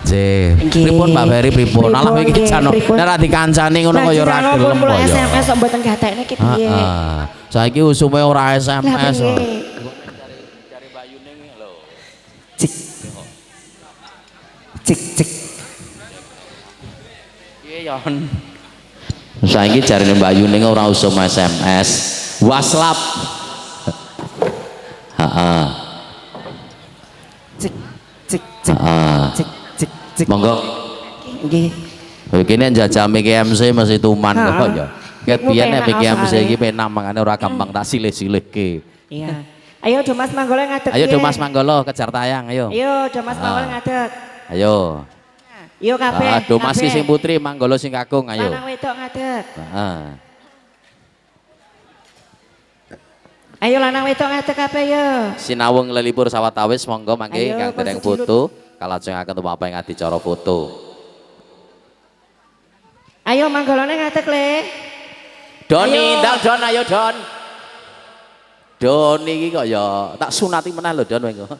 Nggih. Pripun Mbak Ferry pripun? Alah iki jano. Nek ra dikancani ngono kaya ora gelem kok ya. SMS kok mboten gatekne ki piye? Heeh. Saiki usume ora SMS kok. Cari Mbak Yuning lho. Cik. Cik cik. Piye yon? Saiki jarine Mbak Yuning ora usum SMS. WhatsApp. Heeh. Cik cik cik. Cik cik cik. Monggo. Nggih. Begini jajah MC masih tuman kok ya. Ket biyen nek MC iki penak mangane ora gampang tak silih-silihke. Iya. Ayo Do Mas Manggolo ngadeg. Ayo Do Mas Manggolo kejar tayang ayo. Ayo Do Mas Manggolo ngadeg. Ayo. Yo kabeh. Do Mas ki sing putri Manggolo sing kakung ayo. Lanang wedok ngadeg. Heeh. Ayo lanang wedok ngadeg kabeh yo. Sinawung lelipur sawetawis monggo mangke ingkang dereng foto kalajengaken tumapak ing adicara foto. Ayo Manggolone ngadeg le. Doni, ndang Don ayo Don. Don iki kok ya tak sunati meneh lho Don kowe.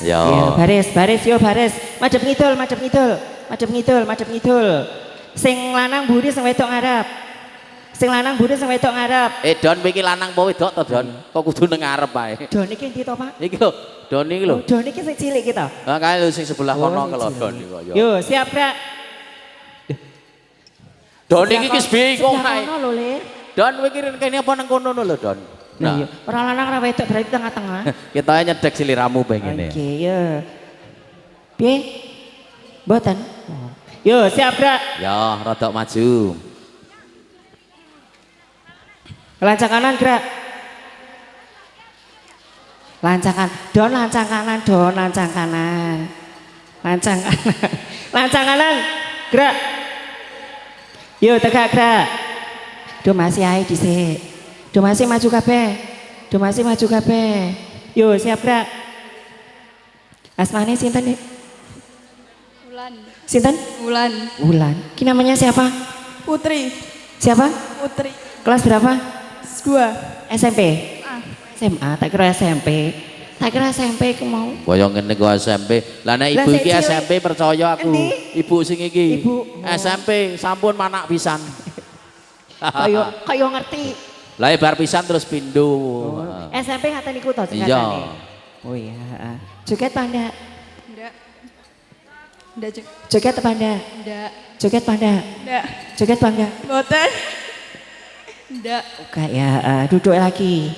Ya. Baris, baris yo baris. Madhep ngidul, madhep ngidul. Madhep ngidul, madhep ngidul. Sing lanang mburi sing wedok ngarep. Sing lanang mburi sing wedok ngarep. Don iki lanang apa wedok to Don? Kok kudu nang ngarep ae. Don iki endi to, Pak? Iki lho, Don iki lho. Don iki sing cilik kita. Lah kae lho sing sebelah kono ke Don iki kok ya. Yo, siap, Kak. Don iki wis bingung kae. Kono lho, Le. Don kowe iki kene apa nang kono lho Don. Nah, iya. Ora lanang ora wedok berarti tengah-tengah. Kita nyedek siliramu pengen ya. Oke, ya. Piye? Mboten. Yo, siap, Kak. Ya, rodok maju. Lancang kanan, Kak. Lancang kanan. Don lancang kanan, Don lancang kanan. Lancang kanan. Lancang kanan. Gerak. Yo, tegak, gerak. Do masih ae dhisik. Do masih maju kabeh. Do masih maju kabeh. Yo, siap, Kak. Asmane sinten, Dik? Wulan. Sinten? Wulan. Wulan. Ki namanya siapa? Putri. Siapa? Putri. Kelas berapa? 2. SMP. Ah. SMA, tak kira SMP. Tak kira SMP ku mau. Kaya ngene ku SMP. Lah nek ibu Lah, iki sik SMP percaya aku. Endi? Ibu sing iki. Ibu. SMP sampun manak pisan. Kayo ngerti. Lah bar pisan terus pindho. SMP ngaten iku to Iya. singkatane. Oh iya, heeh. Joget panda. Enggak. Enggak, Cek. Joget panda. Enggak. Joget panda. Enggak. Joget panda. Boten. Enggak. Enggak ya, duduk lagi.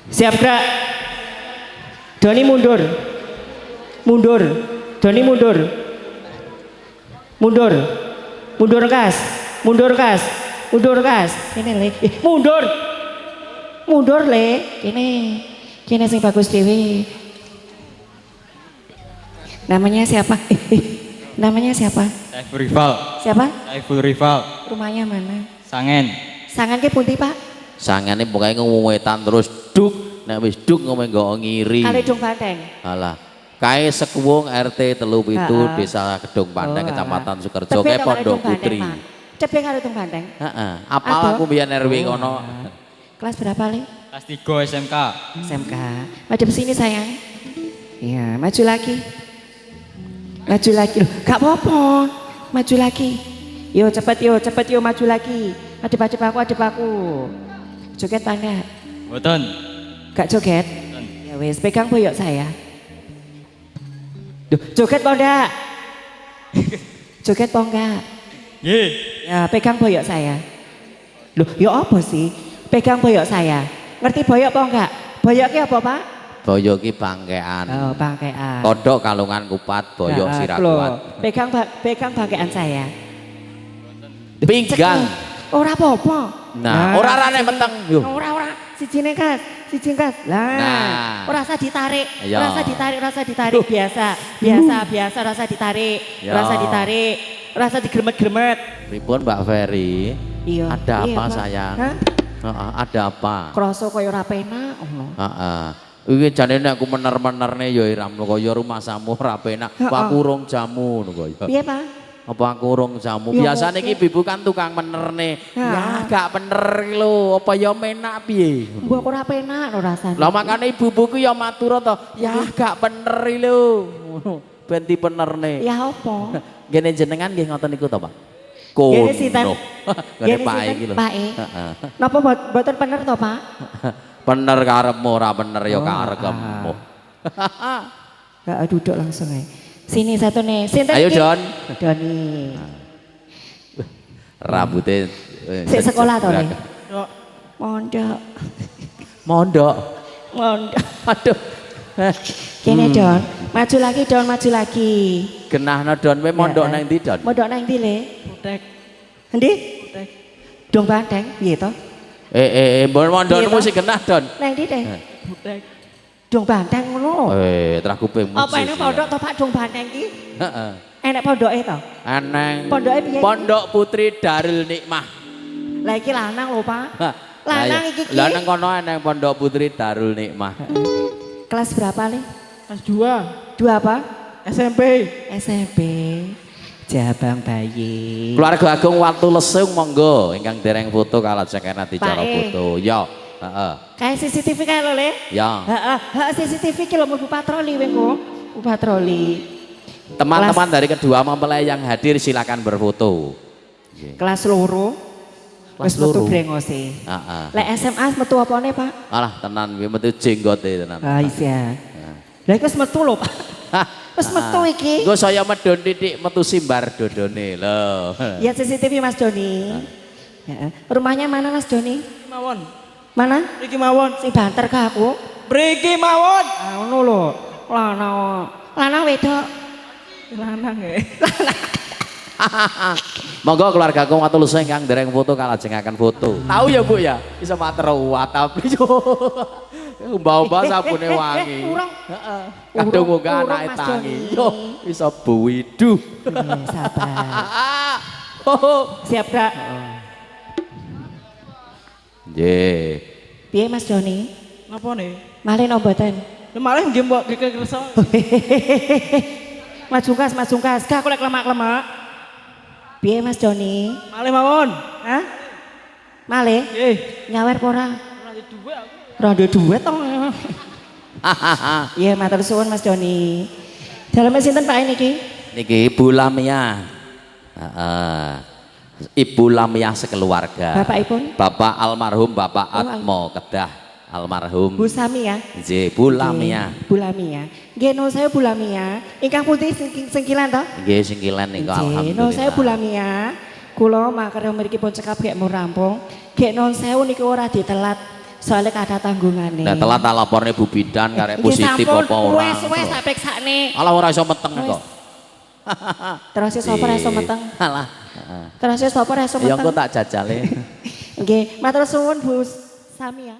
Siap, gerak. Doni mundur. Mundur. Doni mundur. Mundur. Mundur kas. Mundur kas. Mundur kas. Kene le. Mundur. Mundur le. Kene. Kene sing bagus dewe. Namanya siapa? Namanya siapa? Saiful Rival. Siapa? Saiful Rival. Rumahnya mana? Sangen. Sangan ke pundi, Pak? Sangane pokoke ngwetan terus duk. Nek wis duk ngomong nggo ngiri. Kali Dung Banteng. Alah. Kae Sekuwung RT 37 Desa Kedung Pandeng Oh, Kecamatan Sukerjo Tebing kae karo Pondok Dung Banteng, Putri. Pak. Tebing karo Dung Banteng. Heeh. Apal Aduh. aku biyen RW kono. Kelas berapa, Le? Kelas 3 SMK. SMK. Madep sini sayang. Iya, maju lagi. Maju lagi. Loh, gak apa-apa. Maju lagi. Yo cepet yo maju lagi. Adep aku. Joget panda. Boten. Gak joget? Boten. Ya wes, pegang boyok saya. Duh, joget po ndak? Joget po enggak? Nggih. Ya, pegang boyok saya. Loh, ya apa sih? Pegang boyok saya. Ngerti boyok po enggak? Boyoknya apa, Pak? Boyo ki bangkean. Oh, bangkean. Kodok kalungan kupat, boyok Nah, sirah loh, kuat. pegang bangkean saya. Pinggang. Ora apa-apa. Nah, ora rane meteng. Yo. Ora. Sijine kas. Lah. Nah. Ora usah ditarik. Iya. Ora usah ditarik. Biasa, ora usah ditarik. Iya. Ora usah ditarik. Ora usah digremet-gremet. Pripun Mbak Ferry? Iya. Ada Iya, apa Pak. sayang? Hah? Heeh, ada apa? Kroso kaya ora penak ngono. Heeh. Iki jane nek aku mener-menerne ya iramno kaya rumah samu ora penak. Heeh. Aku urung jamu ngono kaya. Piye, Pak? Apa aku urung jamu? Ya, Biasane iki ibu kan tukang menerne. Ya Ya. gak bener iki lho, apa ya menak piye? Mbok ora penak lho rasane. Lah makane ibu-ibuku ya matur to, ya gak bener iki lho. Ngono, ben dipenerne. Ya apa? Ngene jenengan nggih ngoten niku to, Pak? Ngene sinten? Ngene Ngene Pak sinten? iki lho. Pak E. Heeh. Napa mboten bener to, Pak? Bener karepmu ora bener ya Oh, karekmu. Enggak duduk langsung ae. Sini satu nih. Sinten Ayo iki? Don. Doni. Rambutnya Sik sekolah to, Le? Nduk. Mondok. Mondok. Mondok. Aduh. Kene Don, maju lagi Don, maju lagi. Genahno Don, kowe mondok nang ndi Don? Mondok nang ndi, Le? Butek. Endi? Dong Banteng, piye to? Mbon mondokmu Iya, sing genah Don. Nang ndi, Teh? Butek. Dong Banteng ngono. Terah kuping Apa ini pondok to Pak Dong Banteng iki? Heeh. Enek pondoke to? Aneng. Pondoke piye? Pondok Putri Darul Nikmah. Lah iki lanang lho, Pak. Hah. Lanang Lah, iki ki. Lah nang kono eneng Pondok Putri Darul Nikmah. Kelas berapa, Le? Kelas 2. Dua apa? SMP. SMP. Jabang bayi. Keluarga Agung Watu Lesung monggo ingkang dereng foto kalajengan dicara Pak E. foto. Ya, heeh. Kayak CCTV kae lho, Le. Ya. Heeh, CCTV ki lho mlebu patroli kowe engko. Patroli. Teman-teman dari kedua mempelai yang hadir silakan berfoto. Kelas loro. Kelas Wis metu loro. brengose. Heeh. Lek SMA metu apane, Pak? Alah tenan kuwi metu jenggote tenan. Ah iya. Lah iki wis metu lho, Pak. Wis metu iki. Engko saya medhon titik metu simbar dodone lho. Ya CCTV Mas Doni. Heeh. Rumahnya mana Mas Doni? Mawon. Mana? Iki mawon. Sing banter ke aku. Mriki mawon. Ah ngono lho. Lanang. Lanang wedok. Lanang ya. Monggo keluarga Agung Watu Lesung ingkang dereng foto kalajengaken foto. Tahu ya Bu ya? Bisa mater watap. Mbah-mbah sabune wangi. Urung. Heeh. Kadung Urung, munggah urung, anake Mas tangi. Doni. Yo, iso buwiduh. Sabar. Siap, Kak? Nggih. Piye Mas Doni? Napa nih? Malih no mboten? Lah malah nggih mbok kerso. Mas Jungkas. Gak aku lek lemak-lemak. Piye Mas Doni? Malih mawon. Hah? Malih? Nggih. Nyawer apa ora? Ora di duwe aku. Ora duwe duit to. Iya, matur suwun Mas Doni. Daleme sinten Pak niki? Niki Ibu Lamia. Heeh. Ibu Lamia sekeluarga. Bapakipun? Bapak almarhum Bapak Oh, Atmo Kedah almarhum. Bu Sami ya? Nggih, Bu Lamia. Bu Lamia. Nggih, no saya Bu Lamia. Ingkang putih sengkilan to? Nggih singkilan niku Nggih, no saya Bu alhamdulillah. Lamia. Kula makare mriki pun cekap gek mau rampung. Gek non sewu niku ora ditelat. Soalnya kada tanggungane. Nah telat tak laporne Bu Bidan karek Nggih, positif sampun, apa ora. Wes tak periksane. Alah ora iso meteng kok. Terus sapa ra iso meteng? Alah. Heeh. Terus sapa ra iso Ya meteng? engko tak jajale. Nggih, matur suwun Bu Sami ya.